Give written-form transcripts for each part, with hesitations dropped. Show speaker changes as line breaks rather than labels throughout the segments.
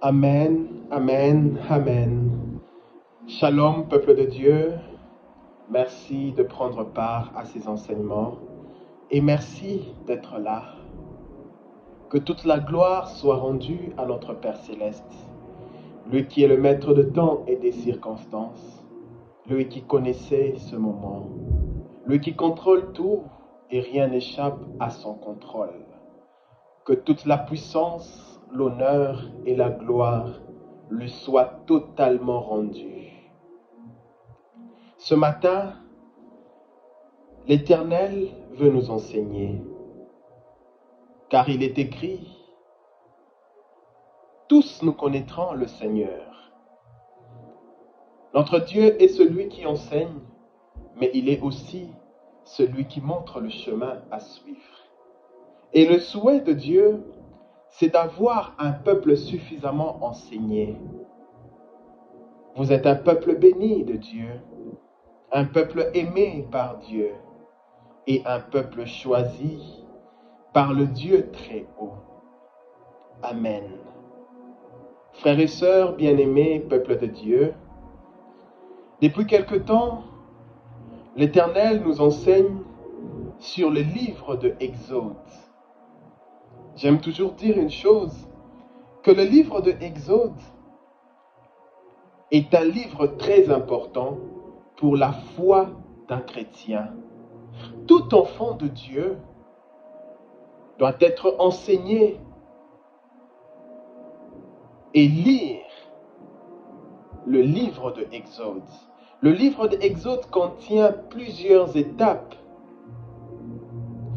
Amen, Amen, Amen. Shalom, peuple de Dieu. Merci de prendre part à ces enseignements et merci d'être là. Que toute la gloire soit rendue à notre Père Céleste, lui qui est le maître de temps et des circonstances, lui qui connaissait ce moment, lui qui contrôle tout et rien n'échappe à son contrôle. Que toute la puissance, l'honneur et la gloire lui soient totalement rendues. Ce matin, l'Éternel veut nous enseigner, car il est écrit, « Tous nous connaîtrons le Seigneur ». Notre Dieu est celui qui enseigne, mais il est aussi celui qui montre le chemin à suivre. Et le souhait de Dieu, c'est d'avoir un peuple suffisamment enseigné. Vous êtes un peuple béni de Dieu, un peuple aimé par Dieu et un peuple choisi par le Dieu très haut. Amen. Frères et sœurs bien-aimés, peuple de Dieu, depuis quelque temps, l'Éternel nous enseigne sur le livre de Exode. J'aime toujours dire une chose, que le livre de Exode est un livre très important pour la foi d'un chrétien. Tout enfant de Dieu doit être enseigné et lire le livre de Exode. Le livre de Exode contient plusieurs étapes.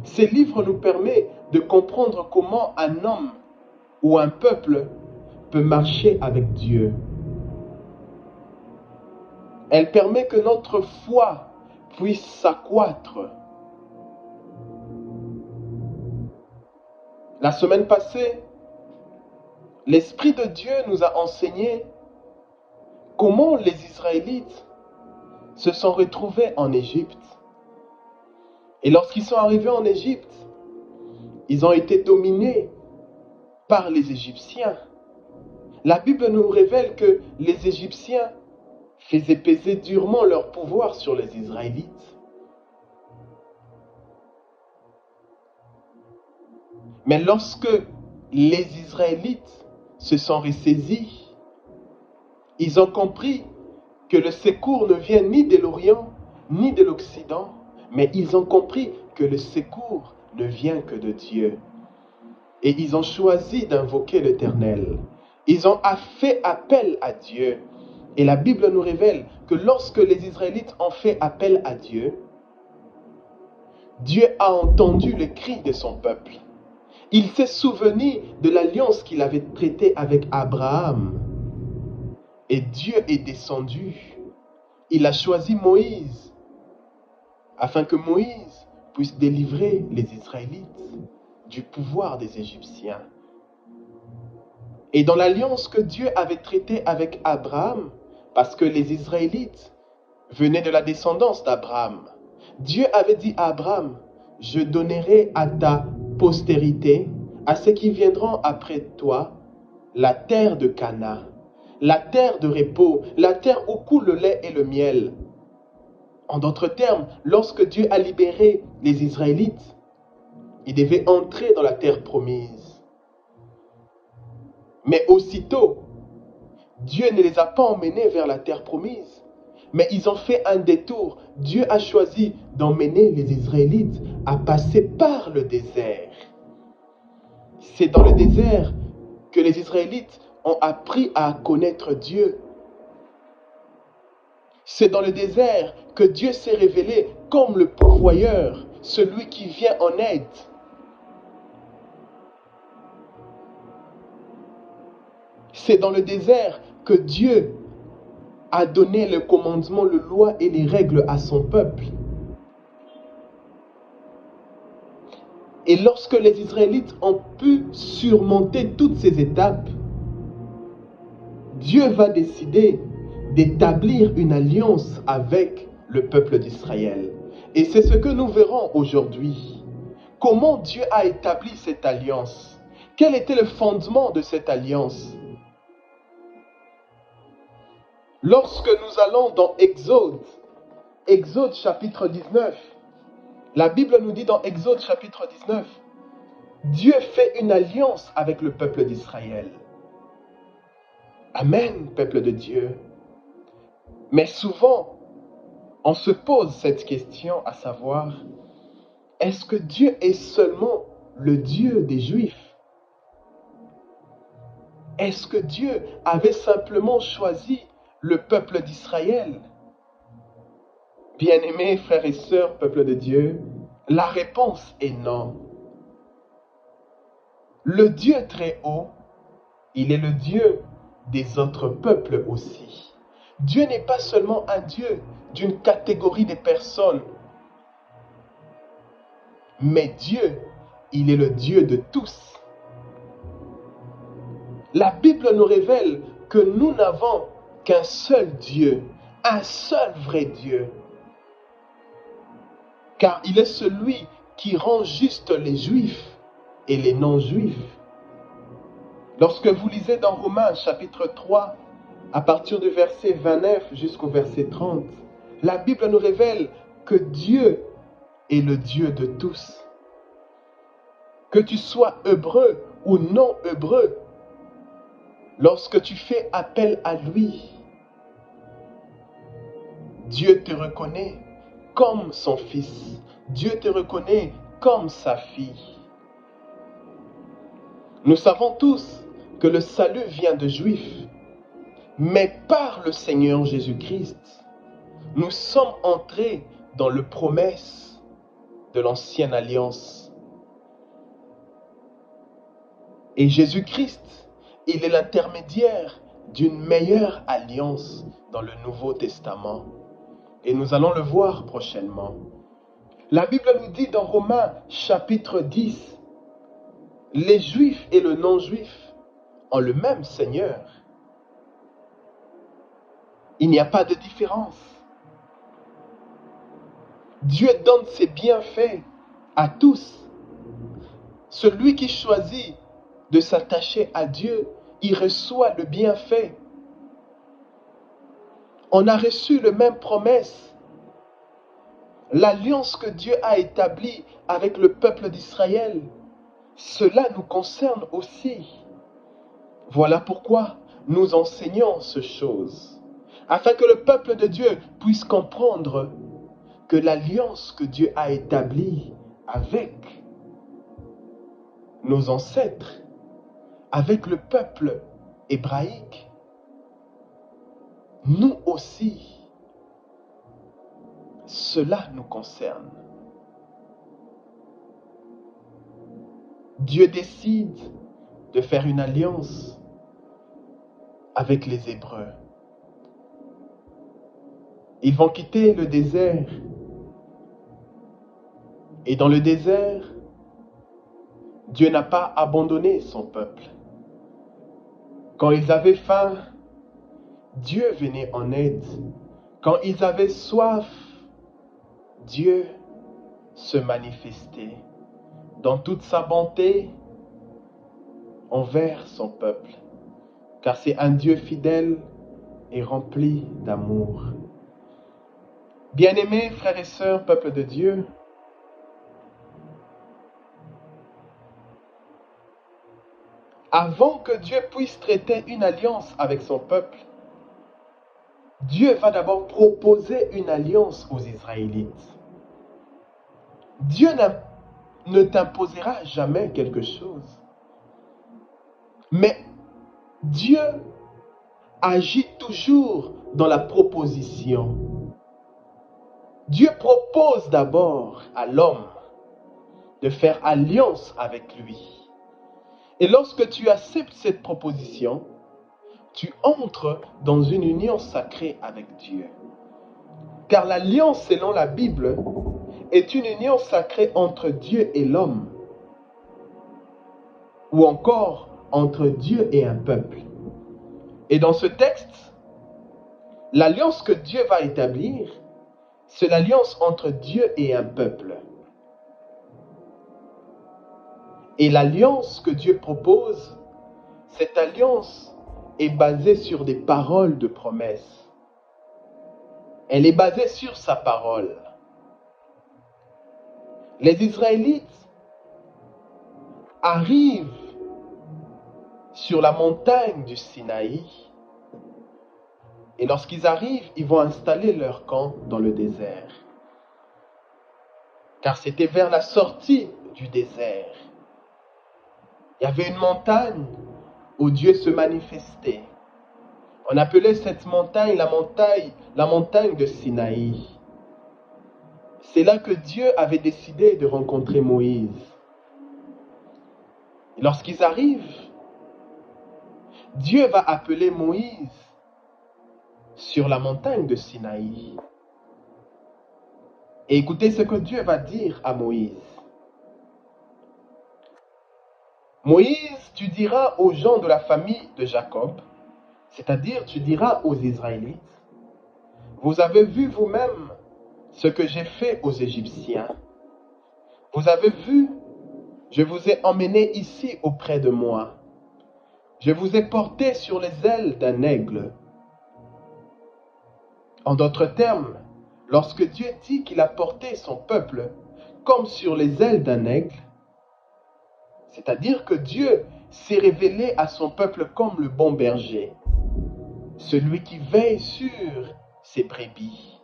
Ce livre nous permet de comprendre comment un homme ou un peuple peut marcher avec Dieu. Elle permet que notre foi puisse s'accroître. La semaine passée, l'Esprit de Dieu nous a enseigné comment les Israélites se sont retrouvés en Égypte. Et lorsqu'ils sont arrivés en Égypte, ils ont été dominés par les Égyptiens. La Bible nous révèle que les Égyptiens faisaient peser durement leur pouvoir sur les Israélites. Mais lorsque les Israélites se sont ressaisis, ils ont compris que le secours ne vient ni de l'Orient ni de l'Occident, mais ils ont compris que le secours ne vient que de Dieu. Et ils ont choisi d'invoquer l'Éternel. Ils ont fait appel à Dieu. Et la Bible nous révèle que lorsque les Israélites ont fait appel à Dieu, Dieu a entendu le cri de son peuple. Il s'est souvenu de l'alliance qu'il avait traitée avec Abraham. Et Dieu est descendu. Il a choisi Moïse afin que Moïse puisse délivrer les Israélites du pouvoir des Égyptiens. Et dans l'alliance que Dieu avait traitée avec Abraham, parce que les Israélites venaient de la descendance d'Abraham, Dieu avait dit à Abraham, « Je donnerai à ta postérité, à ceux qui viendront après toi, la terre de Canaan, la terre de repos, la terre où coule le lait et le miel. » En d'autres termes, lorsque Dieu a libéré les Israélites, ils devaient entrer dans la terre promise. Mais aussitôt, Dieu ne les a pas emmenés vers la terre promise, mais ils ont fait un détour. Dieu a choisi d'emmener les Israélites à passer par le désert. C'est dans le désert que les Israélites ont appris à connaître Dieu. C'est dans le désert que Dieu s'est révélé comme le pourvoyeur, celui qui vient en aide. C'est dans le désert que Dieu a donné le commandement, les lois et les règles à son peuple. Et lorsque les Israélites ont pu surmonter toutes ces étapes, Dieu va décider d'établir une alliance avec le peuple d'Israël. Et c'est ce que nous verrons aujourd'hui. Comment Dieu a établi cette alliance? Quel était le fondement de cette alliance? Lorsque nous allons dans Exode chapitre 19, la Bible nous dit dans Exode chapitre 19, Dieu fait une alliance avec le peuple d'Israël. Amen, peuple de Dieu. Mais souvent, on se pose cette question, à savoir, est-ce que Dieu est seulement le Dieu des Juifs? Est-ce que Dieu avait simplement choisi le peuple d'Israël? Bien-aimés frères et sœurs, peuple de Dieu, la réponse est non. Le Dieu très haut, il est le Dieu des autres peuples aussi. Dieu n'est pas seulement un Dieu d'une catégorie de personnes, mais Dieu, il est le Dieu de tous. La Bible nous révèle que nous n'avons qu'un seul Dieu, un seul vrai Dieu. Car il est celui qui rend juste les Juifs et les non-Juifs. Lorsque vous lisez dans Romains chapitre 3, à partir du verset 29 jusqu'au verset 30, la Bible nous révèle que Dieu est le Dieu de tous. Que tu sois hébreu ou non hébreu, lorsque tu fais appel à lui, Dieu te reconnaît comme son fils. Dieu te reconnaît comme sa fille. Nous savons tous que le salut vient de Juifs, mais par le Seigneur Jésus-Christ, nous sommes entrés dans les promesses de l'ancienne alliance. Et Jésus-Christ, il est l'intermédiaire d'une meilleure alliance dans le Nouveau Testament. Et nous allons le voir prochainement. La Bible nous dit dans Romains chapitre 10, les Juifs et le non-Juif ont le même Seigneur. Il n'y a pas de différence. Dieu donne ses bienfaits à tous. Celui qui choisit de s'attacher à Dieu, il reçoit le bienfait. On a reçu les mêmes promesses. L'alliance que Dieu a établie avec le peuple d'Israël, cela nous concerne aussi. Voilà pourquoi nous enseignons ces choses, afin que le peuple de Dieu puisse comprendre que l'alliance que Dieu a établie avec nos ancêtres, avec le peuple hébraïque, nous aussi, cela nous concerne. Dieu décide de faire une alliance avec les Hébreux. Ils vont quitter le désert. Et dans le désert, Dieu n'a pas abandonné son peuple. Quand ils avaient faim, Dieu venait en aide. Quand ils avaient soif, Dieu se manifestait dans toute sa bonté envers son peuple, car c'est un Dieu fidèle et rempli d'amour. Bien-aimés frères et sœurs, peuple de Dieu, avant que Dieu puisse traiter une alliance avec son peuple, Dieu va d'abord proposer une alliance aux Israélites. Dieu ne t'imposera jamais quelque chose. Mais Dieu agit toujours dans la proposition. Dieu propose d'abord à l'homme de faire alliance avec lui. Et lorsque tu acceptes cette proposition, tu entres dans une union sacrée avec Dieu. Car l'alliance, selon la Bible, est une union sacrée entre Dieu et l'homme, ou encore entre Dieu et un peuple. Et dans ce texte, l'alliance que Dieu va établir, c'est l'alliance entre Dieu et un peuple. Et l'alliance que Dieu propose, cette alliance est basée sur des paroles de promesse. Elle est basée sur sa parole. Les Israélites arrivent sur la montagne du Sinaï et lorsqu'ils arrivent, ils vont installer leur camp dans le désert. Car c'était vers la sortie du désert. Il y avait une montagne où Dieu se manifestait. On appelait cette montagne la montagne de Sinaï. C'est là que Dieu avait décidé de rencontrer Moïse. Et lorsqu'ils arrivent, Dieu va appeler Moïse sur la montagne de Sinaï. Et écoutez ce que Dieu va dire à Moïse. Moïse, tu diras aux gens de la famille de Jacob, c'est-à-dire tu diras aux Israélites, vous avez vu vous-même ce que j'ai fait aux Égyptiens. Vous avez vu, je vous ai emmenés ici auprès de moi. Je vous ai porté sur les ailes d'un aigle. En d'autres termes, lorsque Dieu dit qu'il a porté son peuple comme sur les ailes d'un aigle, c'est-à-dire que Dieu s'est révélé à son peuple comme le bon berger, celui qui veille sur ses brebis.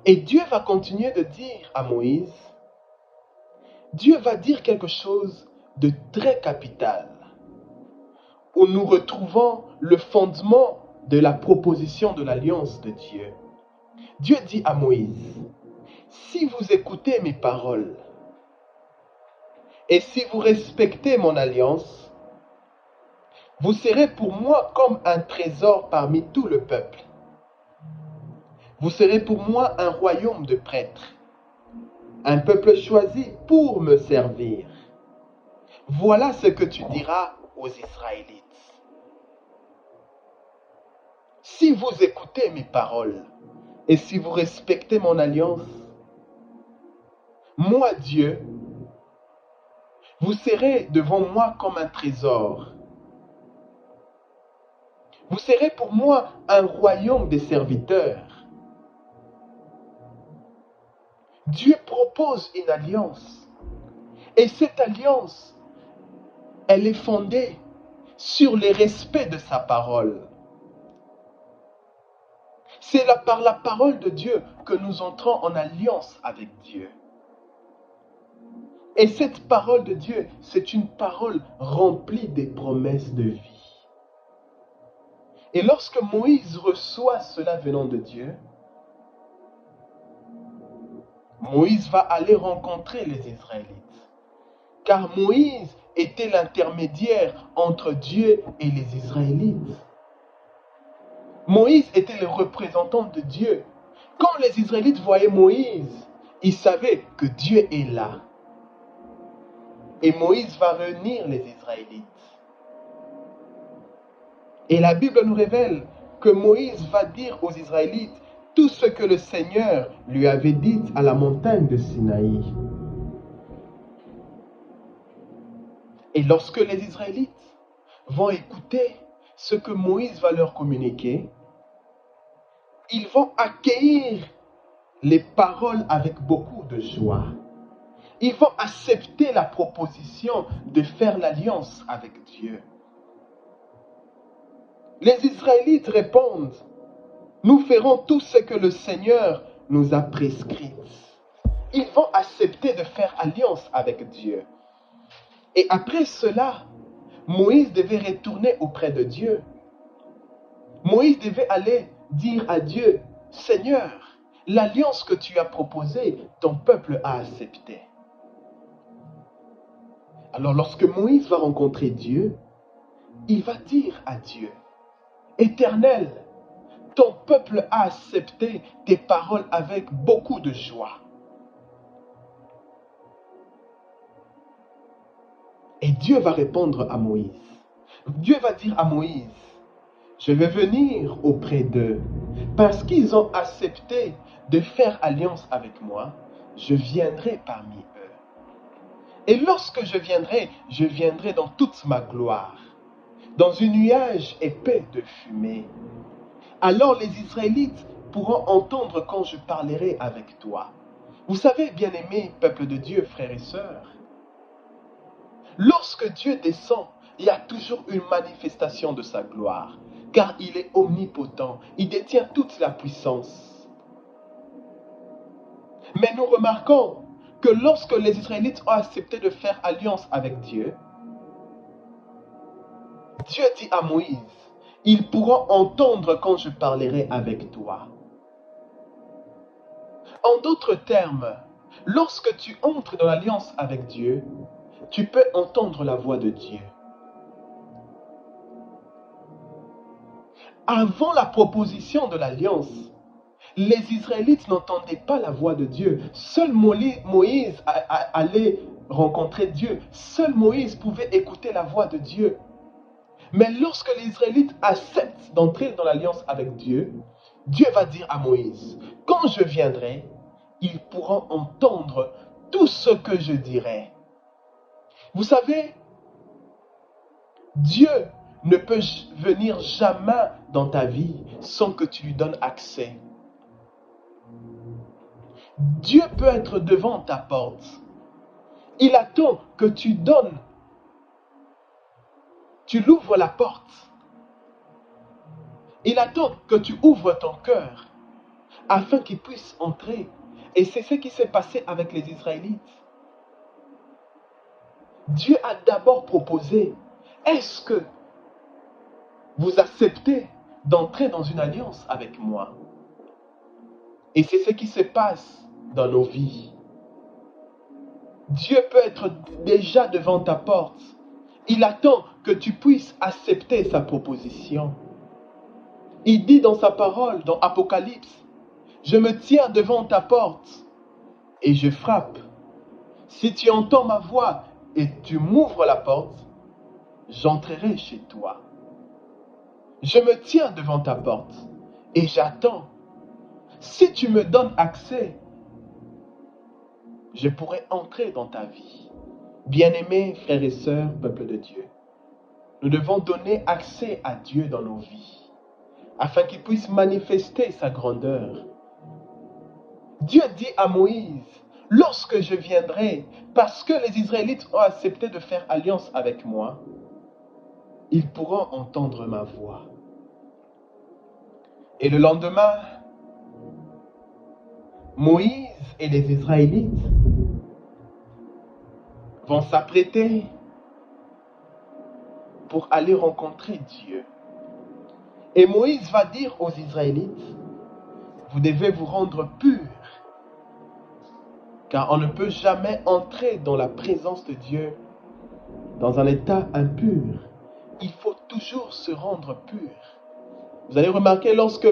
Et Dieu va continuer de dire à Moïse, Dieu va dire quelque chose de très capital, où nous retrouvons le fondement de la proposition de l'alliance de Dieu. Dieu dit à Moïse, si vous écoutez mes paroles et si vous respectez mon alliance, vous serez pour moi comme un trésor parmi tout le peuple. Vous serez pour moi un royaume de prêtres, un peuple choisi pour me servir. Voilà ce que tu diras aux Israélites. Si vous écoutez mes paroles et si vous respectez mon alliance, moi Dieu, vous serez devant moi comme un trésor. Vous serez pour moi un royaume de serviteurs. Dieu propose une alliance. Et cette alliance, elle est fondée sur le respect de sa parole. C'est par la parole de Dieu que nous entrons en alliance avec Dieu. Et cette parole de Dieu, c'est une parole remplie des promesses de vie. Et lorsque Moïse reçoit cela venant de Dieu, Moïse va aller rencontrer les Israélites. Car Moïse était l'intermédiaire entre Dieu et les Israélites. Moïse était le représentant de Dieu. Quand les Israélites voyaient Moïse, ils savaient que Dieu est là. Et Moïse va réunir les Israélites. Et la Bible nous révèle que Moïse va dire aux Israélites tout ce que le Seigneur lui avait dit à la montagne de Sinaï. Et lorsque les Israélites vont écouter ce que Moïse va leur communiquer, ils vont accueillir les paroles avec beaucoup de joie. Ils vont accepter la proposition de faire l'alliance avec Dieu. Les Israélites répondent, nous ferons tout ce que le Seigneur nous a prescrit. Ils vont accepter de faire alliance avec Dieu. Et après cela, Moïse devait retourner auprès de Dieu. Moïse devait aller dire à Dieu, Seigneur, l'alliance que tu as proposée, ton peuple a accepté. Alors lorsque Moïse va rencontrer Dieu, il va dire à Dieu, Éternel, ton peuple a accepté tes paroles avec beaucoup de joie. Et Dieu va répondre à Moïse. Dieu va dire à Moïse, je vais venir auprès d'eux. Parce qu'ils ont accepté de faire alliance avec moi, je viendrai parmi eux. Et lorsque je viendrai dans toute ma gloire, dans un nuage épais de fumée. Alors les Israélites pourront entendre quand je parlerai avec toi. Vous savez, bien-aimés, peuple de Dieu, frères et sœurs, lorsque Dieu descend, il y a toujours une manifestation de sa gloire, car il est omnipotent, il détient toute la puissance. Mais nous remarquons que lorsque les Israélites ont accepté de faire alliance avec Dieu, Dieu dit à Moïse, ils pourront entendre quand je parlerai avec toi. En d'autres termes, lorsque tu entres dans l'alliance avec Dieu, tu peux entendre la voix de Dieu. Avant la proposition de l'alliance, les Israélites n'entendaient pas la voix de Dieu. Seul Moïse allait rencontrer Dieu. Seul Moïse pouvait écouter la voix de Dieu. Mais lorsque les Israélites acceptent d'entrer dans l'alliance avec Dieu, Dieu va dire à Moïse, quand je viendrai, ils pourront entendre tout ce que je dirai. Vous savez, Dieu ne peut venir jamais dans ta vie sans que tu lui donnes accès. Dieu peut être devant ta porte. Il attend que tu donnes. Tu l'ouvres la porte. Il attend que tu ouvres ton cœur afin qu'il puisse entrer. Et c'est ce qui s'est passé avec les Israélites. Dieu a d'abord proposé, est-ce que vous acceptez d'entrer dans une alliance avec moi? Et c'est ce qui se passe dans nos vies. Dieu peut être déjà devant ta porte. Il attend que tu puisses accepter sa proposition. Il dit dans sa parole, dans Apocalypse, je me tiens devant ta porte et je frappe. Si tu entends ma voix et tu m'ouvres la porte, j'entrerai chez toi. Je me tiens devant ta porte et j'attends. Si tu me donnes accès, je pourrai entrer dans ta vie. Bien-aimés frères et sœurs, peuple de Dieu, nous devons donner accès à Dieu dans nos vies, afin qu'il puisse manifester sa grandeur. Dieu dit à Moïse, lorsque je viendrai, parce que les Israélites ont accepté de faire alliance avec moi, ils pourront entendre ma voix. Et le lendemain, Moïse et les Israélites vont s'apprêter pour aller rencontrer Dieu. Et Moïse va dire aux Israélites, vous devez vous rendre purs, car on ne peut jamais entrer dans la présence de Dieu dans un état impur. Il faut toujours se rendre pur. Vous allez remarquer, lorsque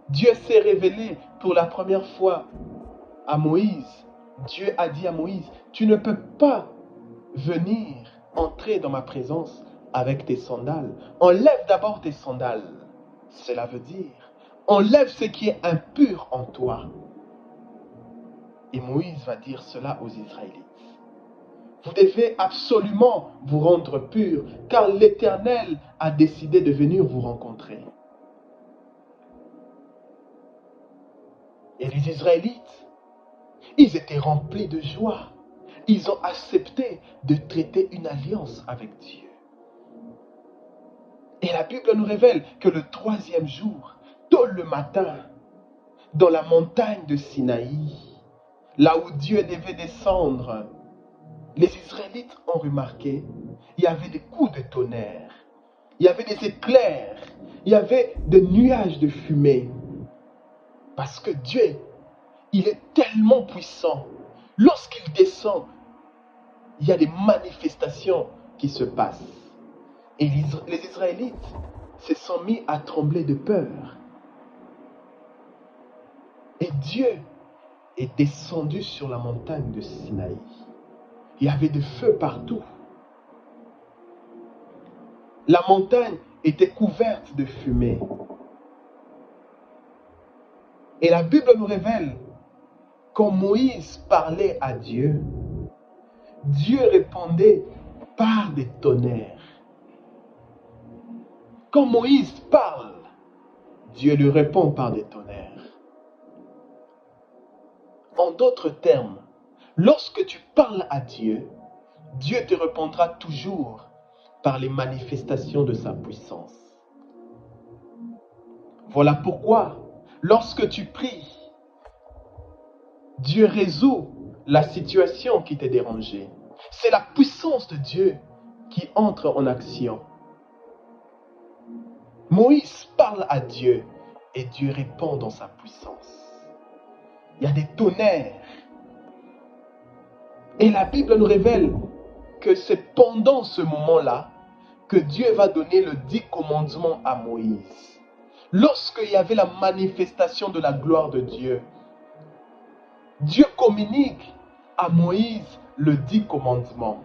Dieu s'est révélé pour la première fois à Moïse, Dieu a dit à Moïse, tu ne peux pas venir entrer dans ma présence avec tes sandales. Enlève d'abord tes sandales. Cela veut dire, enlève ce qui est impur en toi. Et Moïse va dire cela aux Israélites. Vous devez absolument vous rendre purs, car l'Éternel a décidé de venir vous rencontrer. Et les Israélites, ils étaient remplis de joie. Ils ont accepté de traiter une alliance avec Dieu. Et la Bible nous révèle que le troisième jour, tôt le matin, dans la montagne de Sinaï, là où Dieu devait descendre, les Israélites ont remarqué, il y avait des coups de tonnerre, il y avait des éclairs, il y avait des nuages de fumée. Parce que Dieu, il est tellement puissant. Lorsqu'il descend, il y a des manifestations qui se passent. Et les Israélites se sont mis à trembler de peur. Et Dieu est descendu sur la montagne de Sinaï. Il y avait des feux partout. La montagne était couverte de fumée. Et la Bible nous révèle, quand Moïse parlait à Dieu, Dieu répondait par des tonnerres. Quand Moïse parle, Dieu lui répond par des tonnerres. En d'autres termes, lorsque tu parles à Dieu, Dieu te répondra toujours par les manifestations de sa puissance. Voilà pourquoi, lorsque tu pries, Dieu résout la situation qui t'est dérangée. C'est la puissance de Dieu qui entre en action. Moïse parle à Dieu et Dieu répond dans sa puissance. Il y a des tonnerres. Et la Bible nous révèle que c'est pendant ce moment-là que Dieu va donner le 10 commandements à Moïse. Lorsqu'il y avait la manifestation de la gloire de Dieu, Dieu communique à Moïse le 10 commandements.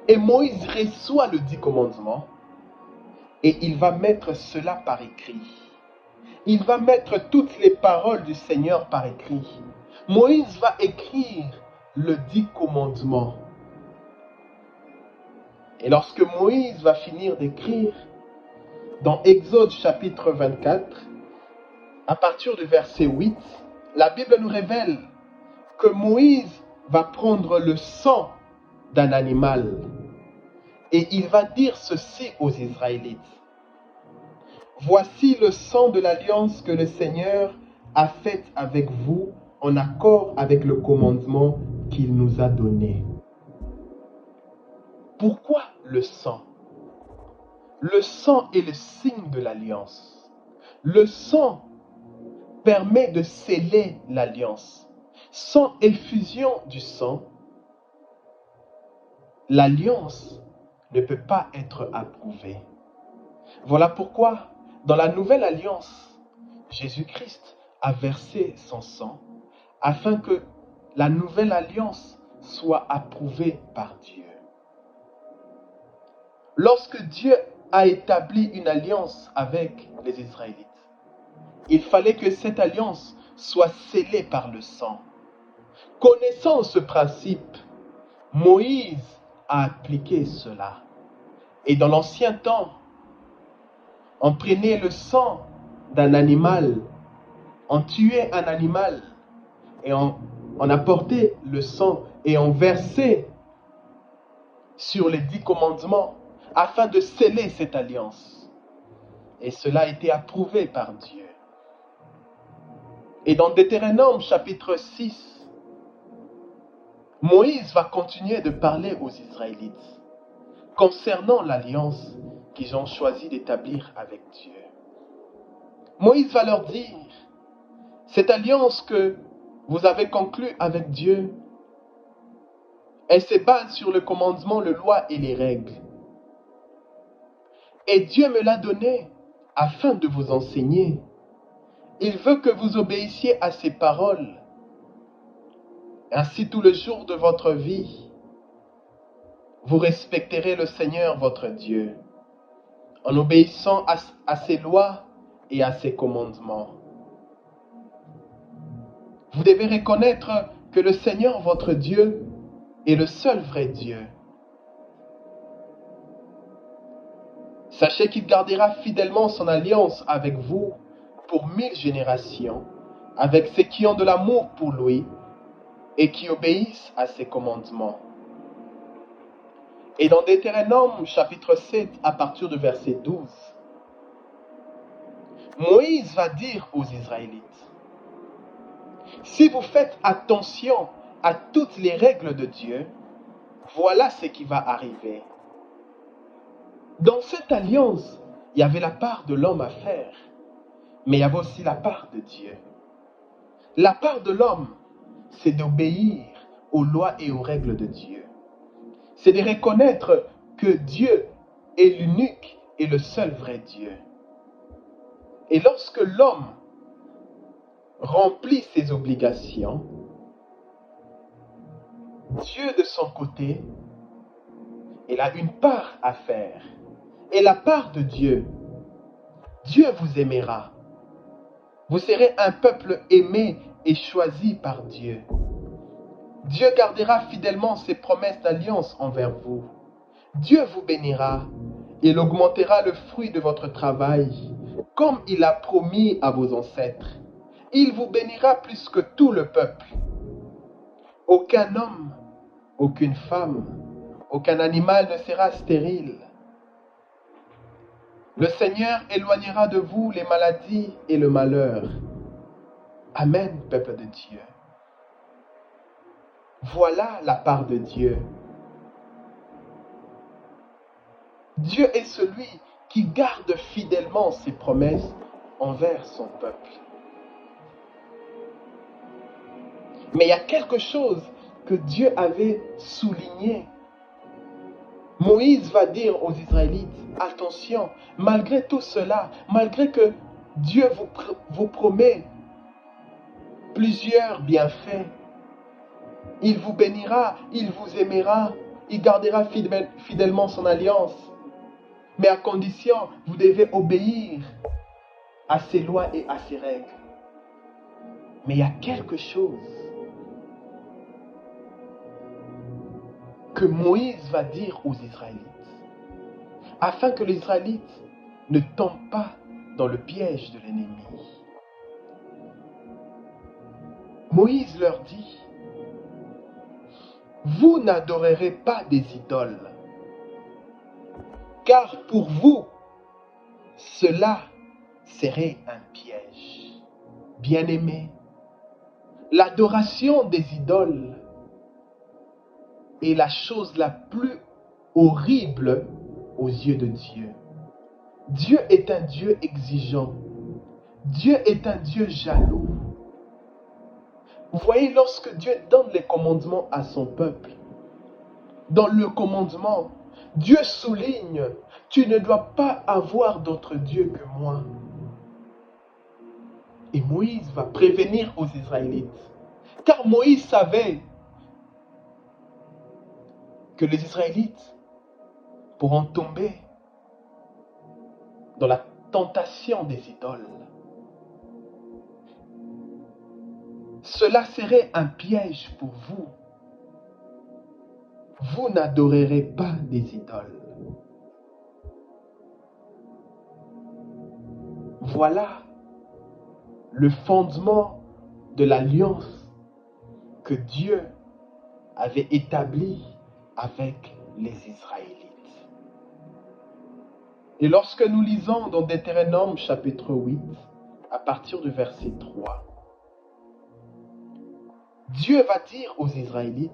Et Moïse reçoit le 10 commandements et il va mettre cela par écrit. Il va mettre toutes les paroles du Seigneur par écrit. Moïse va écrire le 10 commandements. Et lorsque Moïse va finir d'écrire, dans Exode chapitre 24, à partir du verset 8, la Bible nous révèle que Moïse va prendre le sang d'un animal et il va dire ceci aux Israélites. Voici le sang de l'alliance que le Seigneur a faite avec vous en accord avec le commandement qu'il nous a donné. Pourquoi le sang? Le sang est le signe de l'alliance. Le sang permet de sceller l'alliance. Sans effusion du sang, l'alliance ne peut pas être approuvée. Voilà pourquoi, dans la nouvelle alliance, Jésus-Christ a versé son sang afin que la nouvelle alliance soit approuvée par Dieu. Lorsque Dieu a établi une alliance avec les Israélites, il fallait que cette alliance soit scellée par le sang. Connaissant ce principe, Moïse a appliqué cela. Et dans l'ancien temps, on prenait le sang d'un animal, on tuait un animal et on apportait le sang et on versait sur les 10 commandements afin de sceller cette alliance. Et cela a été approuvé par Dieu. Et dans Deutéronome chapitre 6, Moïse va continuer de parler aux Israélites concernant l'alliance qu'ils ont choisi d'établir avec Dieu. Moïse va leur dire, cette alliance que vous avez conclue avec Dieu, elle se base sur le commandement, le loi et les règles. Et Dieu me l'a donné afin de vous enseigner. Il veut que vous obéissiez à ses paroles. Ainsi, tout le jour de votre vie, vous respecterez le Seigneur votre Dieu en obéissant à ses lois et à ses commandements. Vous devez reconnaître que le Seigneur votre Dieu est le seul vrai Dieu. Sachez qu'il gardera fidèlement son alliance avec vous pour 1000 générations, avec ceux qui ont de l'amour pour lui et qui obéissent à ses commandements. Et dans Deutéronome chapitre 7, à partir du verset 12, Moïse va dire aux Israélites, si vous faites attention à toutes les règles de Dieu, voilà ce qui va arriver. Dans cette alliance, il y avait la part de l'homme à faire, mais il y avait aussi la part de Dieu. La part de l'homme, c'est d'obéir aux lois et aux règles de Dieu. C'est de reconnaître que Dieu est l'unique et le seul vrai Dieu. Et lorsque l'homme remplit ses obligations, Dieu de son côté, il a une part à faire. Et la part de Dieu, Dieu vous aimera. Vous serez un peuple aimé et choisi par Dieu. Dieu gardera fidèlement ses promesses d'alliance envers vous. Dieu vous bénira. Il augmentera le fruit de votre travail, comme il a promis à vos ancêtres. Il vous bénira plus que tout le peuple. Aucun homme, aucune femme, aucun animal ne sera stérile. Le Seigneur éloignera de vous les maladies et le malheur. Amen, peuple de Dieu. Voilà la part de Dieu. Dieu est celui qui garde fidèlement ses promesses envers son peuple. Mais il y a quelque chose que Dieu avait souligné. Moïse va dire aux Israélites, attention, malgré tout cela, malgré que Dieu vous promet plusieurs bienfaits, il vous bénira, il vous aimera, il gardera fidèlement son alliance. Mais à condition, vous devez obéir à ses lois et à ses règles. Mais il y a quelque chose que Moïse va dire aux Israélites, afin que les Israélites ne tombent pas dans le piège de l'ennemi. Moïse leur dit, vous n'adorerez pas des idoles, car pour vous, cela serait un piège. Bien-aimés, l'adoration des idoles est la chose la plus horrible aux yeux de Dieu. Dieu est un Dieu exigeant. Dieu est un Dieu jaloux. Vous voyez, lorsque Dieu donne les commandements à son peuple, dans le commandement, Dieu souligne, tu ne dois pas avoir d'autre Dieu que moi. Et Moïse va prévenir aux Israélites. Car Moïse savait que les Israélites pourront tomber dans la tentation des idoles. Cela serait un piège pour vous. Vous n'adorerez pas des idoles. Voilà le fondement de l'alliance que Dieu avait établie avec les Israélites. Et lorsque nous lisons dans Deutéronome chapitre 8, à partir du verset 3, Dieu va dire aux Israélites,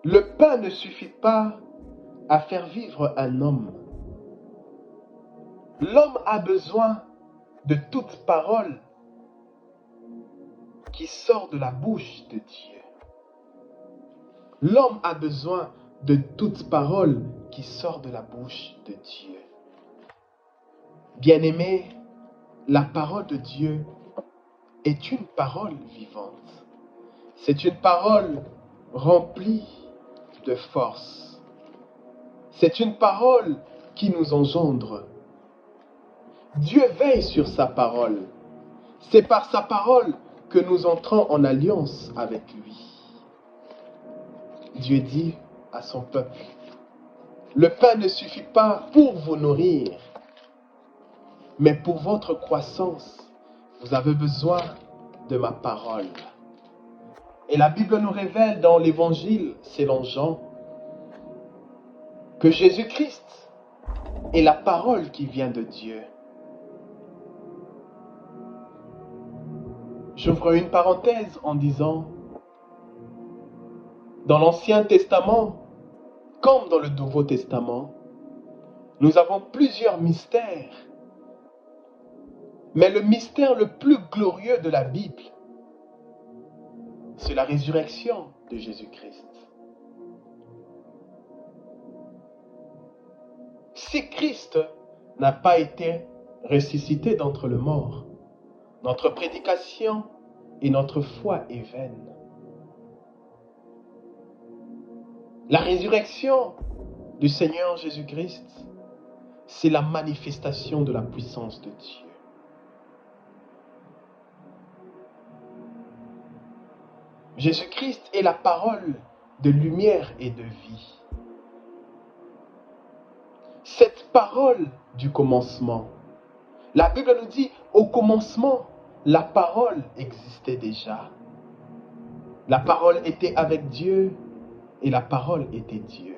le pain ne suffit pas à faire vivre un homme. L'homme a besoin de toute parole qui sort de la bouche de Dieu. L'homme a besoin de toute parole qui sort de la bouche de Dieu. Bien-aimés, la parole de Dieu est une parole vivante. C'est une parole remplie de force. C'est une parole qui nous engendre. Dieu veille sur sa parole. C'est par sa parole que nous entrons en alliance avec lui. Dieu dit à son peuple, le pain ne suffit pas pour vous nourrir, mais pour votre croissance, vous avez besoin de ma parole. Et la Bible nous révèle dans l'Évangile, selon Jean, que Jésus-Christ est la parole qui vient de Dieu. J'ouvre une parenthèse en disant, dans l'Ancien Testament, comme dans le Nouveau Testament, nous avons plusieurs mystères. Mais le mystère le plus glorieux de la Bible, c'est la résurrection de Jésus-Christ. Si Christ n'a pas été ressuscité d'entre les morts, notre prédication et notre foi est vaine. La résurrection du Seigneur Jésus-Christ, c'est la manifestation de la puissance de Dieu. Jésus-Christ est la parole de lumière et de vie. Cette parole du commencement, La Bible nous dit, au commencement, la parole existait déjà. La parole était avec Dieu et la parole était Dieu.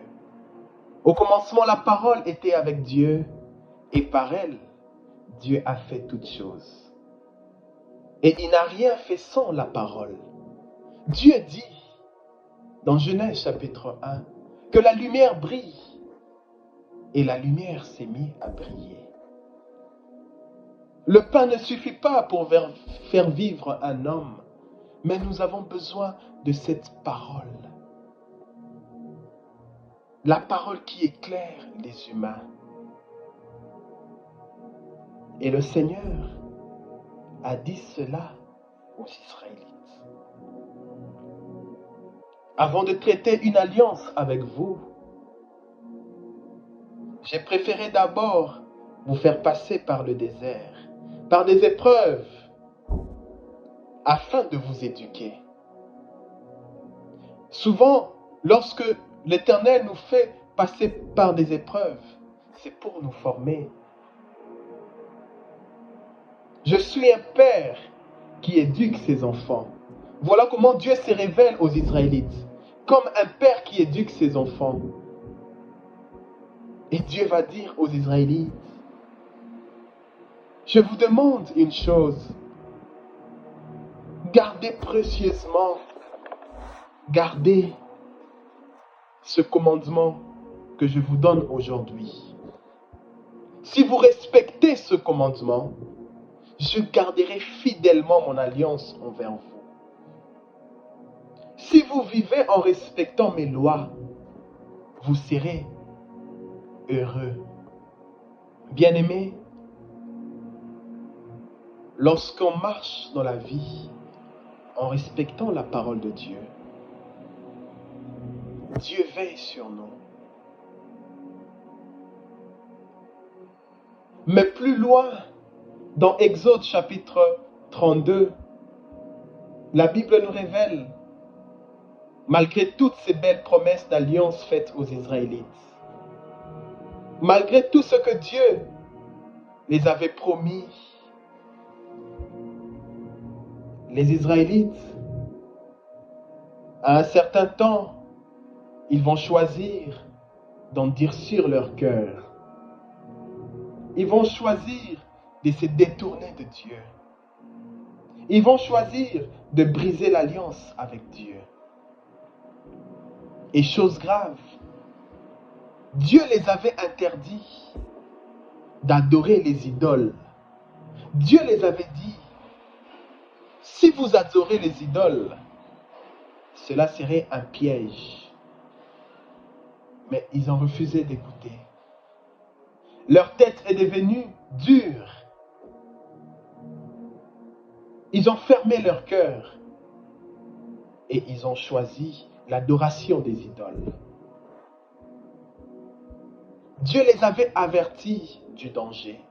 Au commencement, la parole était avec Dieu et par elle, Dieu a fait toutes choses. Et il n'a rien fait sans la parole. Dieu dit dans Genèse chapitre 1 que la lumière brille et la lumière s'est mise à briller. Le pain ne suffit pas pour faire vivre un homme, mais nous avons besoin de cette parole. La parole qui éclaire les humains. Et le Seigneur a dit cela aux Israélites. Avant de traiter une alliance avec vous, j'ai préféré d'abord vous faire passer par le désert, par des épreuves, afin de vous éduquer. Souvent, lorsque l'Éternel nous fait passer par des épreuves, c'est pour nous former. Je suis un père qui éduque ses enfants. Voilà comment Dieu se révèle aux Israélites, comme un père qui éduque ses enfants. Et Dieu va dire aux Israélites, je vous demande une chose, gardez précieusement, gardez ce commandement que je vous donne aujourd'hui. Si vous respectez ce commandement, je garderai fidèlement mon alliance envers vous. Si vous vivez en respectant mes lois, vous serez heureux. Bien-aimés, lorsqu'on marche dans la vie en respectant la parole de Dieu, Dieu veille sur nous. Mais plus loin, dans Exode chapitre 32, la Bible nous révèle, malgré toutes ces belles promesses d'alliance faites aux Israélites, malgré tout ce que Dieu les avait promis, les Israélites, à un certain temps, ils vont choisir d'endurcir leur cœur. Ils vont choisir de se détourner de Dieu. Ils vont choisir de briser l'alliance avec Dieu. Et chose grave, Dieu les avait interdits d'adorer les idoles. Dieu les avait dit, si vous adorez les idoles, cela serait un piège. Mais ils ont refusé d'écouter. Leur tête est devenue dure. Ils ont fermé leur cœur et ils ont choisi l'adoration des idoles. Dieu les avait avertis du danger.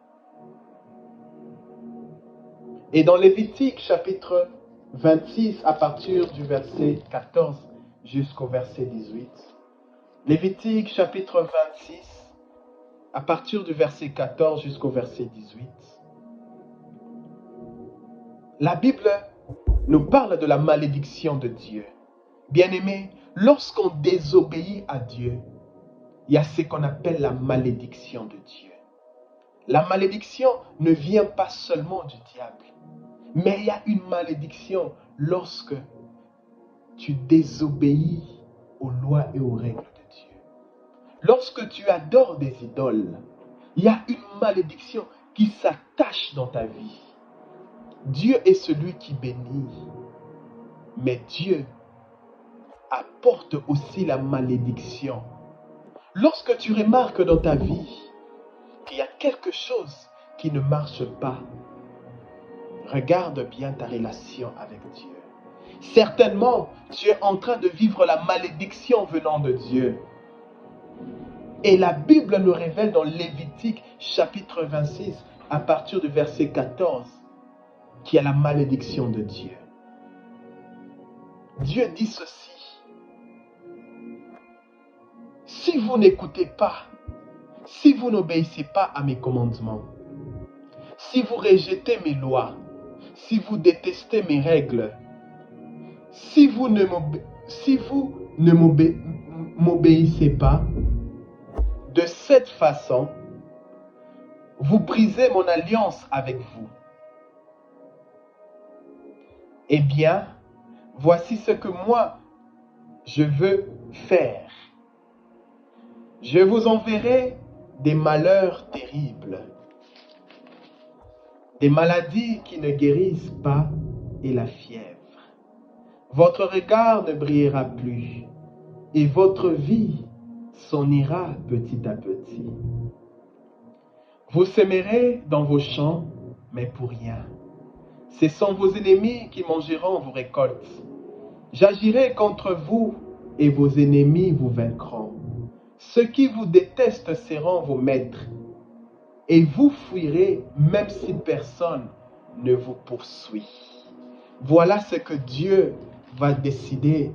Et dans Lévitique chapitre 26, à partir du verset 14 jusqu'au verset 18, Lévitique chapitre 26, à partir du verset 14 jusqu'au verset 18, la Bible nous parle de la malédiction de Dieu. Bien-aimés, lorsqu'on désobéit à Dieu, il y a ce qu'on appelle la malédiction de Dieu. La malédiction ne vient pas seulement du diable, mais il y a une malédiction lorsque tu désobéis aux lois et aux règles de Dieu. Lorsque tu adores des idoles, il y a une malédiction qui s'attache dans ta vie. Dieu est celui qui bénit, mais Dieu apporte aussi la malédiction. Lorsque tu remarques dans ta vie qu'il y a quelque chose qui ne marche pas, regarde bien ta relation avec Dieu. Certainement, tu es en train de vivre la malédiction venant de Dieu. Et la Bible nous révèle dans Lévitique chapitre 26, à partir du verset 14, qu'il y a la malédiction de Dieu. Dieu dit ceci. Si vous n'écoutez pas, si vous n'obéissez pas à mes commandements, si vous rejetez mes lois, si vous détestez mes règles, si vous ne m'obéissez pas, de cette façon, vous brisez mon alliance avec vous. Eh bien, voici ce que moi, je veux faire. Je vous enverrai des malheurs terribles, des maladies qui ne guérissent pas et la fièvre. Votre regard ne brillera plus et votre vie s'en ira petit à petit. Vous sèmerez dans vos champs, mais pour rien. Ce sont vos ennemis qui mangeront vos récoltes. J'agirai contre vous et vos ennemis vous vaincront. Ceux qui vous détestent seront vos maîtres et vous fuirez même si personne ne vous poursuit. Voilà ce que Dieu va décider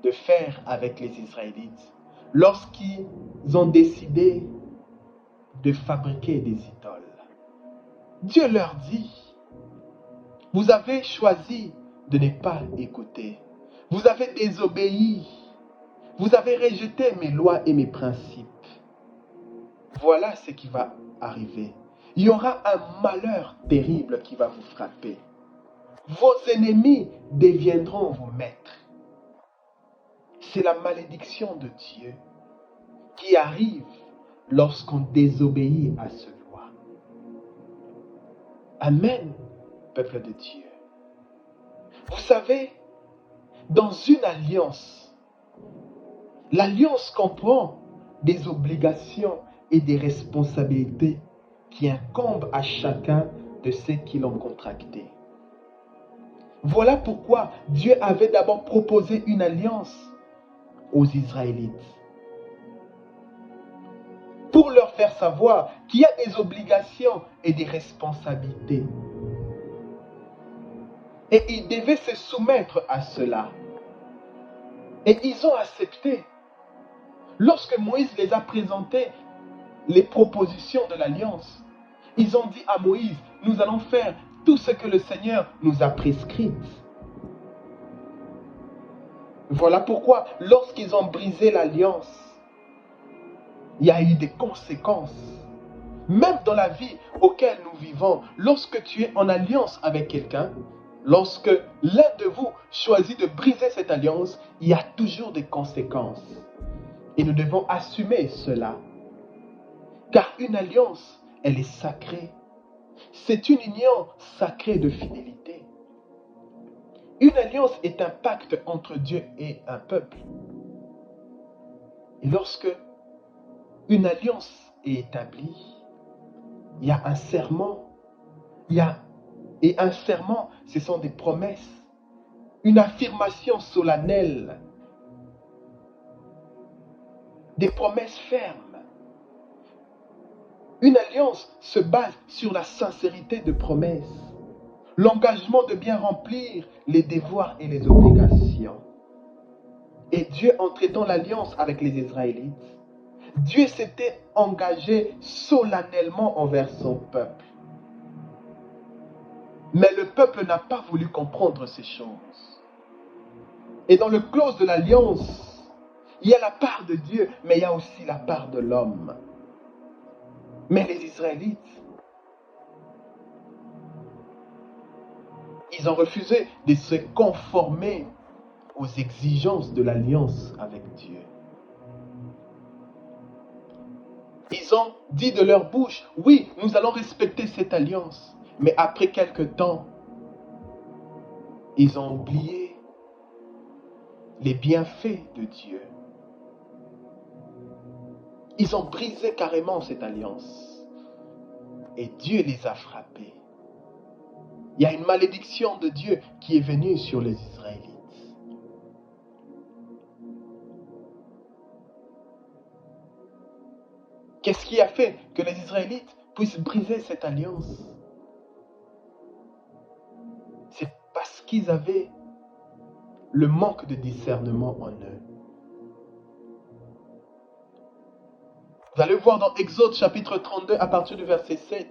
de faire avec les Israélites lorsqu'ils ont décidé de fabriquer des idoles. Dieu leur dit, vous avez choisi de ne pas écouter. Vous avez désobéi. Vous avez rejeté mes lois et mes principes. Voilà ce qui va arriver. Il y aura un malheur terrible qui va vous frapper. Vos ennemis deviendront vos maîtres. C'est la malédiction de Dieu qui arrive lorsqu'on désobéit à ce loi. Amen, peuple de Dieu. Vous savez, dans une alliance, l'alliance comprend des obligations et des responsabilités qui incombent à chacun de ceux qui l'ont contracté. Voilà pourquoi Dieu avait d'abord proposé une alliance aux Israélites, pour leur faire savoir qu'il y a des obligations et des responsabilités. Et ils devaient se soumettre à cela. Et ils ont accepté. Lorsque Moïse les a présenté les propositions de l'alliance, ils ont dit à Moïse, nous allons faire tout ce que le Seigneur nous a prescrit. Voilà pourquoi, lorsqu'ils ont brisé l'alliance, il y a eu des conséquences. Même dans la vie auquel nous vivons, lorsque tu es en alliance avec quelqu'un, lorsque l'un de vous choisit de briser cette alliance, il y a toujours des conséquences. Et nous devons assumer cela. Car une alliance, elle est sacrée. C'est une union sacrée de fidélité. Une alliance est un pacte entre Dieu et un peuple. Et lorsque une alliance est établie, il y a un serment. Et un serment, ce sont des promesses. Une affirmation solennelle. Des promesses fermes. Une alliance se base sur la sincérité de promesses. L'engagement de bien remplir les devoirs et les obligations. Et Dieu, en traitant l'alliance avec les Israélites, Dieu s'était engagé solennellement envers son peuple. Mais le peuple n'a pas voulu comprendre ces choses. Et dans le clause de l'alliance, il y a la part de Dieu, mais il y a aussi la part de l'homme. Mais les Israélites, ils ont refusé de se conformer aux exigences de l'alliance avec Dieu. Ils ont dit de leur bouche, oui, nous allons respecter cette alliance. Mais après quelque temps, ils ont oublié les bienfaits de Dieu. Ils ont brisé carrément cette alliance. Et Dieu les a frappés. Il y a une malédiction de Dieu qui est venue sur les Israélites. Qu'est-ce qui a fait que les Israélites puissent briser cette alliance? C'est parce qu'ils avaient le manque de discernement en eux. Vous allez voir dans Exode chapitre 32 à partir du verset 7.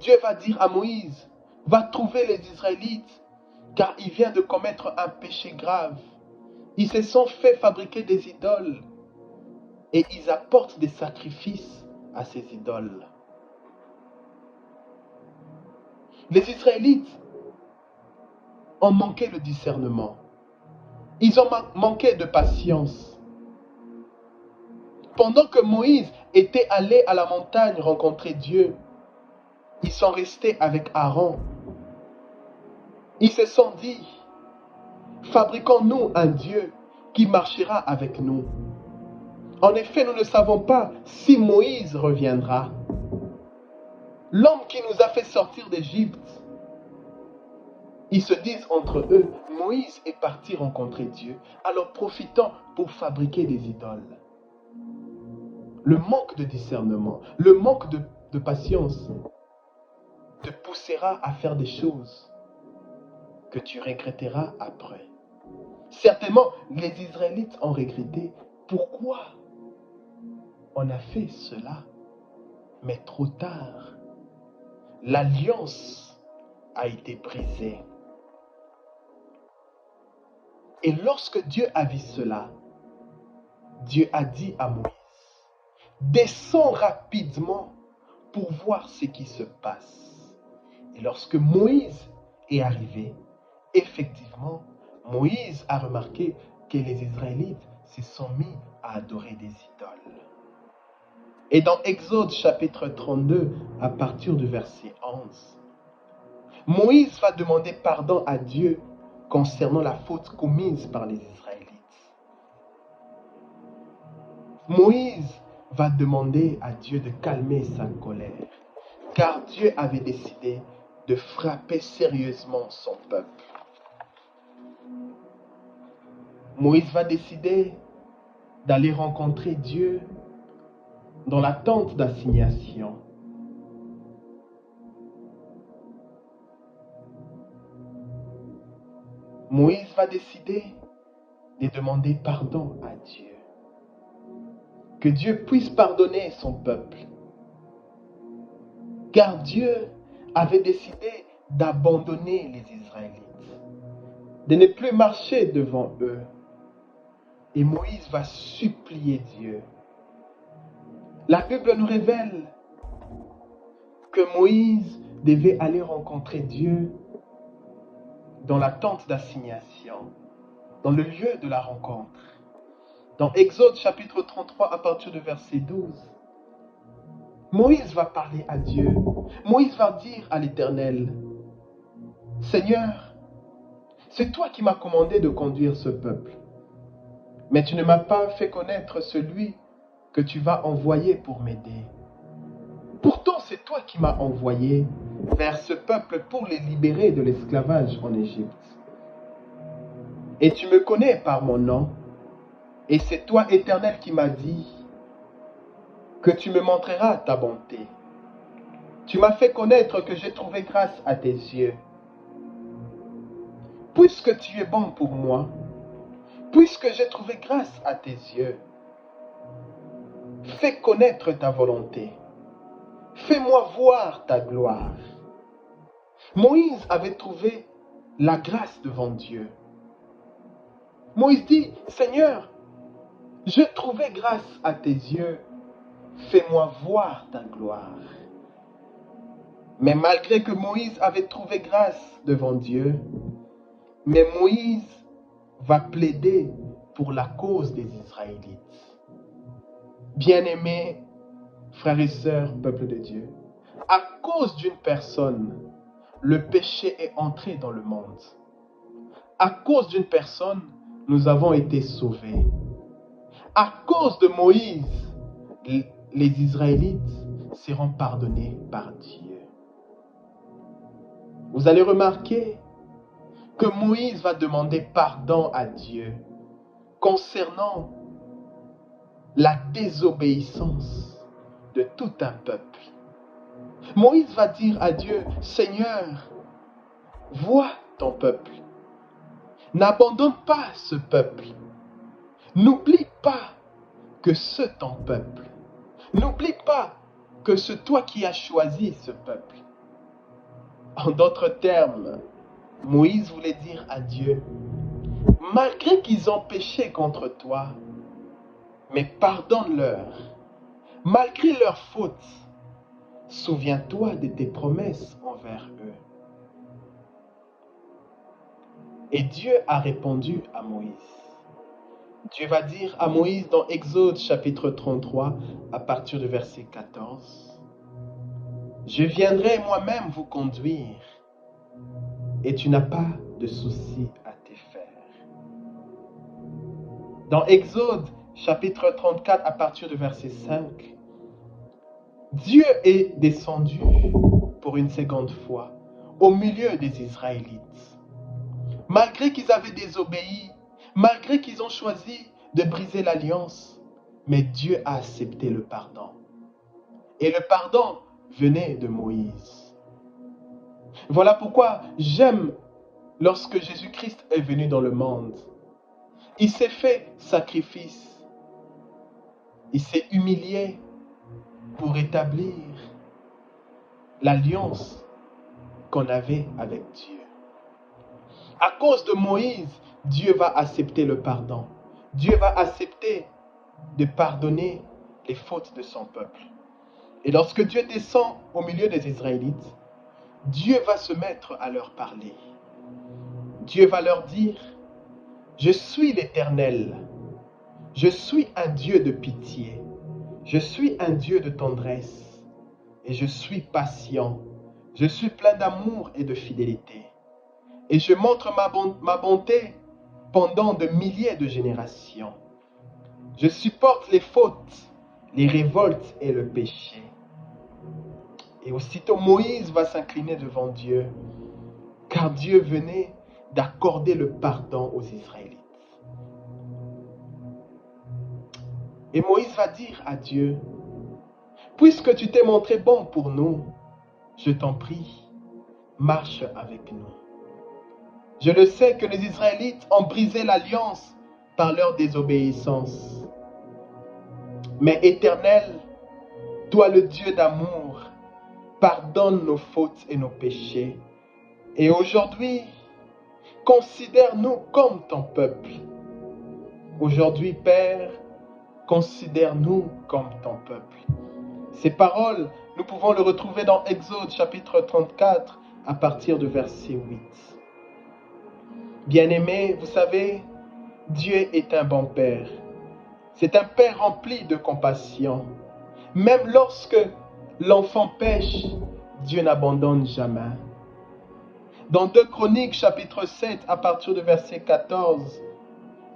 Dieu va dire à Moïse, va trouver les Israélites, car il vient de commettre un péché grave. Ils se sont fait fabriquer des idoles et ils apportent des sacrifices à ces idoles. Les Israélites ont manqué le discernement. Ils ont manqué de patience. Pendant que Moïse était allé à la montagne rencontrer Dieu, ils sont restés avec Aaron. Ils se sont dit, fabriquons-nous un Dieu qui marchera avec nous. En effet, nous ne savons pas si Moïse reviendra. L'homme qui nous a fait sortir d'Égypte, ils se disent entre eux, Moïse est parti rencontrer Dieu, alors profitons pour fabriquer des idoles. Le manque de discernement, le manque de patience te poussera à faire des choses que tu regretteras après. Certainement, les Israélites ont regretté. Pourquoi on a fait cela? Mais trop tard. L'alliance a été brisée. Et lorsque Dieu a vu cela, Dieu a dit à Moïse, descends rapidement pour voir ce qui se passe. Et lorsque Moïse est arrivé, effectivement, Moïse a remarqué que les Israélites se sont mis à adorer des idoles. Et dans Exode chapitre 32, à partir du verset 11, Moïse va demander pardon à Dieu concernant la faute commise par les Israélites. Moïse va demander à Dieu de calmer sa colère, car Dieu avait décidé de frapper sérieusement son peuple. Moïse va décider d'aller rencontrer Dieu dans la tente d'assignation. Moïse va décider de demander pardon à Dieu. Que Dieu puisse pardonner son peuple. Car Dieu avait décidé d'abandonner les Israélites, de ne plus marcher devant eux. Et Moïse va supplier Dieu. La Bible nous révèle que Moïse devait aller rencontrer Dieu dans la tente d'assignation, dans le lieu de la rencontre. Dans Exode chapitre 33 à partir du verset 12, Moïse va parler à Dieu. Moïse va dire à l'Éternel, Seigneur, c'est toi qui m'as commandé de conduire ce peuple, mais tu ne m'as pas fait connaître celui que tu vas envoyer pour m'aider. Pourtant, c'est toi qui m'as envoyé vers ce peuple pour les libérer de l'esclavage en Égypte. Et tu me connais par mon nom, et c'est toi, Éternel, qui m'as dit que tu me montreras ta bonté. Tu m'as fait connaître que j'ai trouvé grâce à tes yeux. Puisque tu es bon pour moi, puisque j'ai trouvé grâce à tes yeux, fais connaître ta volonté. Fais-moi voir ta gloire. Moïse avait trouvé la grâce devant Dieu. Moïse dit, Seigneur, j'ai trouvé grâce à tes yeux. Fais-moi voir ta gloire. Mais malgré que Moïse avait trouvé grâce devant Dieu, mais Moïse va plaider pour la cause des Israélites. Bien-aimés, frères et sœurs, peuple de Dieu, à cause d'une personne, le péché est entré dans le monde. À cause d'une personne, nous avons été sauvés. À cause de Moïse, les Israélites seront pardonnés par Dieu. Vous allez remarquer que Moïse va demander pardon à Dieu concernant la désobéissance de tout un peuple. Moïse va dire à Dieu, Seigneur, vois ton peuple. N'abandonne pas ce peuple. N'oublie pas que c'est ton peuple. N'oublie pas que c'est toi qui as choisi ce peuple. En d'autres termes, Moïse voulait dire à Dieu, malgré qu'ils ont péché contre toi, mais pardonne-leur. Malgré leurs fautes, souviens-toi de tes promesses envers eux. Et Dieu a répondu à Moïse. Dieu va dire à Moïse dans Exode chapitre 33, à partir du verset 14, « Je viendrai moi-même vous conduire, et tu n'as pas de souci à te faire. » Dans Exode chapitre 34, à partir du verset 5, Dieu est descendu pour une seconde fois au milieu des Israélites. Malgré qu'ils avaient désobéi, malgré qu'ils ont choisi de briser l'alliance, mais Dieu a accepté le pardon. Et le pardon venait de Moïse. Voilà pourquoi j'aime lorsque Jésus-Christ est venu dans le monde. Il s'est fait sacrifice. Il s'est humilié pour établir l'alliance qu'on avait avec Dieu. À cause de Moïse, Dieu va accepter le pardon. Dieu va accepter de pardonner les fautes de son peuple. Et lorsque Dieu descend au milieu des Israélites, Dieu va se mettre à leur parler. Dieu va leur dire, « Je suis l'Éternel. Je suis un Dieu de pitié. Je suis un Dieu de tendresse. Et je suis patient. Je suis plein d'amour et de fidélité. Et je montre ma bonté pendant de milliers de générations. Je supporte les fautes, les révoltes et le péché. » Et aussitôt Moïse va s'incliner devant Dieu, car Dieu venait d'accorder le pardon aux Israélites. Et Moïse va dire à Dieu, « Puisque tu t'es montré bon pour nous, je t'en prie, marche avec nous. Je le sais que les Israélites ont brisé l'alliance par leur désobéissance. Mais Éternel, toi le Dieu d'amour, pardonne nos fautes et nos péchés. Et aujourd'hui, considère-nous comme ton peuple. Aujourd'hui, Père, considère-nous comme ton peuple. » Ces paroles, nous pouvons les retrouver dans Exode chapitre 34 à partir du verset 8. Bien-aimés, vous savez, Dieu est un bon Père. C'est un Père rempli de compassion. Même lorsque l'enfant pêche, Dieu n'abandonne jamais. Dans 2 Chroniques chapitre 7 à partir du verset 14,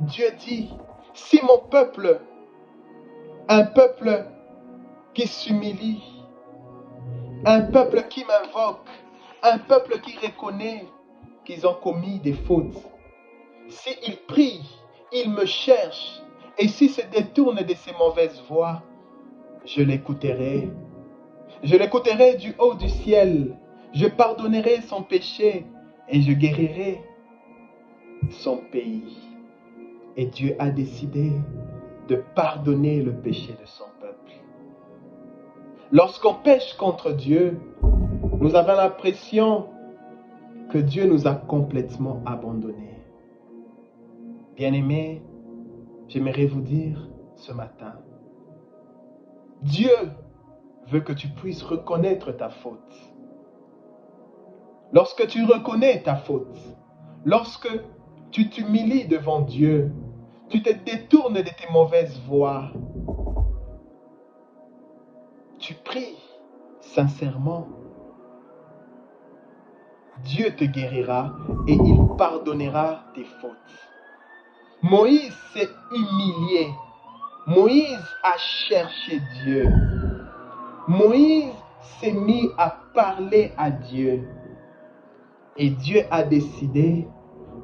Dieu dit, « Si mon peuple, un peuple qui s'humilie, un peuple qui m'invoque, un peuple qui reconnaît qu'ils ont commis des fautes, s'ils prient, ils me cherchent, et s'ils se détournent de ces mauvaises voies, je l'écouterai. Je l'écouterai du haut du ciel, je pardonnerai son péché et je guérirai son pays. » Et Dieu a décidé de pardonner le péché de son peuple. Lorsqu'on pêche contre Dieu, nous avons l'impression que Dieu nous a complètement abandonnés. Bien-aimés, j'aimerais vous dire ce matin, Dieu veut que tu puisses reconnaître ta faute. Lorsque tu reconnais ta faute, lorsque tu t'humilies devant Dieu, tu te détournes de tes mauvaises voies, tu pries sincèrement, Dieu te guérira et il pardonnera tes fautes. Moïse s'est humilié. Moïse a cherché Dieu. Moïse s'est mis à parler à Dieu. Et Dieu a décidé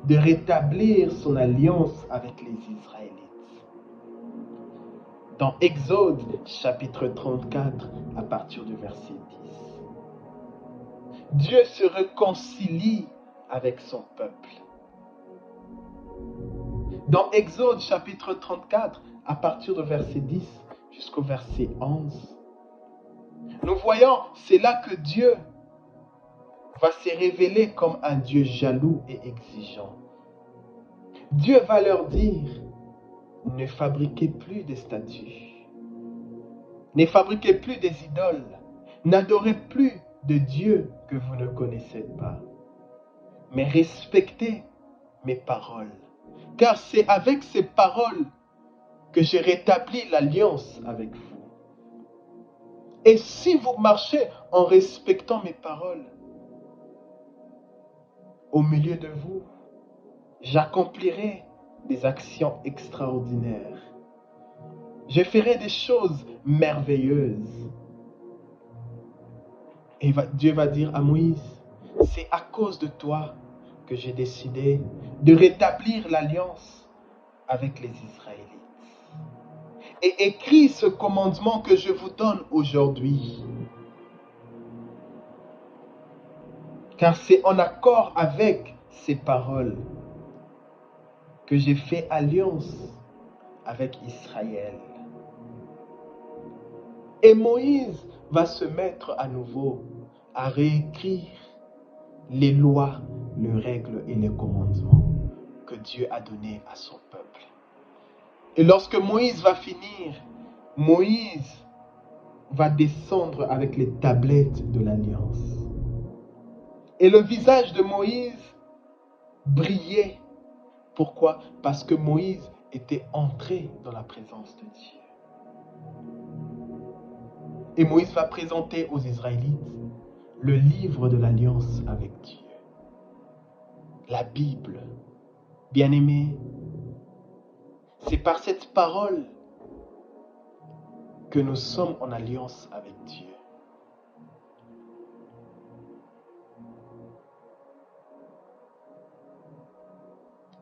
de rétablir son alliance avec les Israélites. Dans Exode chapitre 34 à partir du verset 10. Dieu se réconcilie avec son peuple. Dans Exode chapitre 34 à partir du verset 10 jusqu'au verset 11, nous voyons, c'est là que Dieu va se révéler comme un Dieu jaloux et exigeant. Dieu va leur dire, ne fabriquez plus des statues, ne fabriquez plus des idoles, n'adorez plus de Dieu que vous ne connaissez pas, mais respectez mes paroles, car c'est avec ces paroles que j'ai rétabli l'alliance avec vous. Et si vous marchez en respectant mes paroles, au milieu de vous, j'accomplirai des actions extraordinaires. Je ferai des choses merveilleuses. Et Dieu va dire à Moïse, c'est à cause de toi que j'ai décidé de rétablir l'alliance avec les Israélites. Et écris ce commandement que je vous donne aujourd'hui. Car c'est en accord avec ces paroles que j'ai fait alliance avec Israël. Et Moïse va se mettre à nouveau à réécrire les lois, les règles et les commandements que Dieu a donnés à son peuple. Et lorsque Moïse va finir, Moïse va descendre avec les tablettes de l'alliance. Et le visage de Moïse brillait. Pourquoi? Parce que Moïse était entré dans la présence de Dieu. Et Moïse va présenter aux Israélites le livre de l'alliance avec Dieu. La Bible. Bien-aimés, c'est par cette parole que nous sommes en alliance avec Dieu.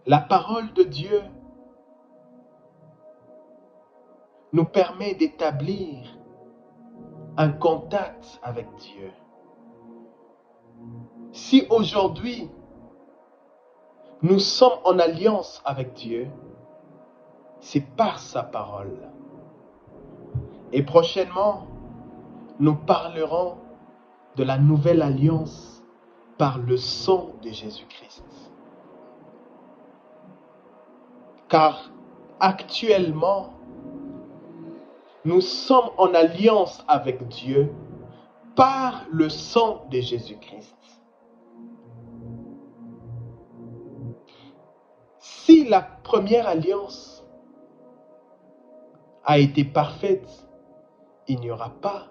La parole de Dieu nous permet d'établir un contact avec Dieu. Si aujourd'hui, nous sommes en alliance avec Dieu, c'est par sa parole. Et prochainement, nous parlerons de la nouvelle alliance par le sang de Jésus-Christ. Car actuellement, nous sommes en alliance avec Dieu par le sang de Jésus-Christ. Si la première alliance a été parfaite, il n'y aura pas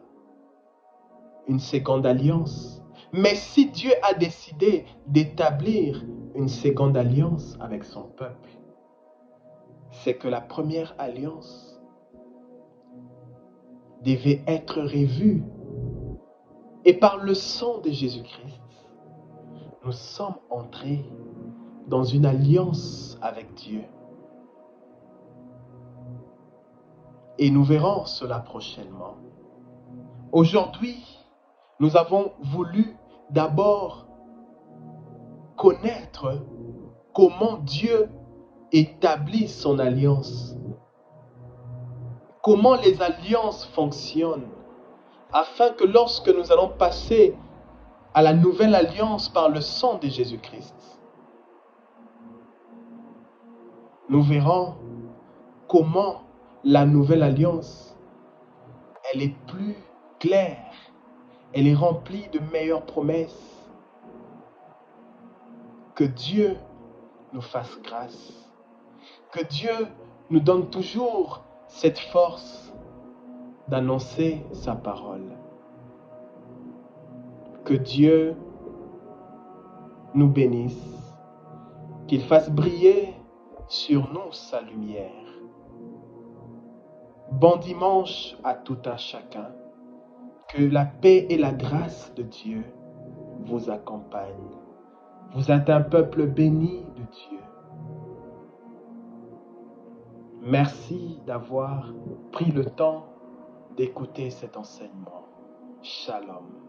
une seconde alliance. Mais si Dieu a décidé d'établir une seconde alliance avec son peuple, c'est que la première alliance devait être revue. Et par le sang de Jésus-Christ, nous sommes entrés dans une alliance avec Dieu. Et nous verrons cela prochainement. Aujourd'hui, nous avons voulu d'abord connaître comment Dieu établit son alliance. Comment les alliances fonctionnent. Afin que lorsque nous allons passer à la nouvelle alliance par le sang de Jésus-Christ, nous verrons comment la nouvelle alliance, elle est plus claire, elle est remplie de meilleures promesses. Que Dieu nous fasse grâce, que Dieu nous donne toujours cette force d'annoncer sa parole. Que Dieu nous bénisse, qu'il fasse briller sur nous sa lumière. Bon dimanche à tout un chacun. Que la paix et la grâce de Dieu vous accompagnent. Vous êtes un peuple béni de Dieu. Merci d'avoir pris le temps d'écouter cet enseignement. Shalom.